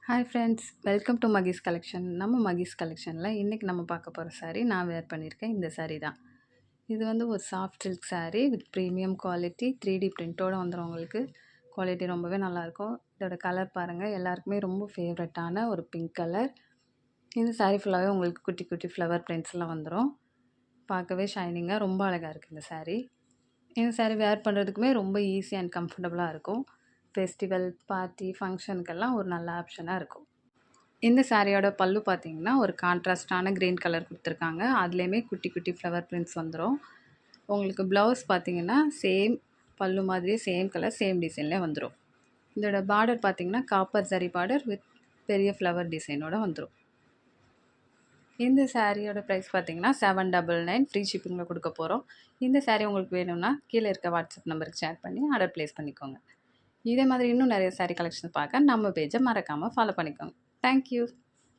Hi friends, welcome to Mahee's collection. நம்ம மகீஸ் கலெக்ஷனில் இன்றைக்கி நம்ம பார்க்க போகிற saree நான் வேர் பண்ணியிருக்கேன். இந்த saree தான். இது வந்து ஒரு soft silk saree with premium quality 3D பிரிண்ட்டோடு வந்துடும். உங்களுக்கு குவாலிட்டி ரொம்பவே நல்லாயிருக்கும். இதோட கலர் பாருங்கள், எல்லாருக்குமே ரொம்ப ஃபேவரட்டான ஒரு பிங்க் கலர். இந்த saree ஃபுல்லாகவே உங்களுக்கு குட்டி குட்டி ஃப்ளவர் பிரிண்ட்ஸ்லாம் வந்துடும். பார்க்கவே ஷைனிங்காக ரொம்ப அழகாக இருக்குது இந்த saree. இந்த saree வேர் பண்ணுறதுக்குமே ரொம்ப ஈஸி அண்ட் கம்ஃபர்டபுளாக இருக்கும். ஃபெஸ்டிவல், பார்ட்டி, ஃபங்க்ஷனுக்கெல்லாம் ஒரு நல்ல ஆப்ஷனாக இருக்கும். இந்த சாரியோட பல்லு பார்த்தீங்கன்னா ஒரு கான்ட்ராஸ்டான க்ரீன் கலர் கொடுத்துருக்காங்க. அதுலேயுமே குட்டி குட்டி ஃப்ளவர் பிரிண்ட்ஸ் வந்துடும். உங்களுக்கு ப்ளவுஸ் பார்த்தீங்கன்னா சேம் பல்லு மாதிரியே சேம் கலர் சேம் டிசைன்லேயே வந்துடும். இதோட பார்டர் பார்த்தீங்கன்னா காப்பர் ஜரி பார்டர் வித் பெரிய ஃப்ளவர் டிசைனோட வந்துடும். இந்த சாரியோட ப்ரைஸ் பார்த்தீங்கன்னா 799 ஃப்ரீ ஷிப்பிங்கில் கொடுக்க போகிறோம். இந்த சாரீ உங்களுக்கு வேணும்னா கீழே இருக்க வாட்ஸ்அப் நம்பருக்கு ஷேர் பண்ணி ஆர்டர் ப்ளேஸ் பண்ணிக்கோங்க. இதே மாதிரி இன்னும் நிறைய சாரீ கலெக்ஷன் பார்க்க நம்ம பேஜை மறக்காமல் ஃபாலோ பண்ணிக்கோங்க. தேங்க்யூ.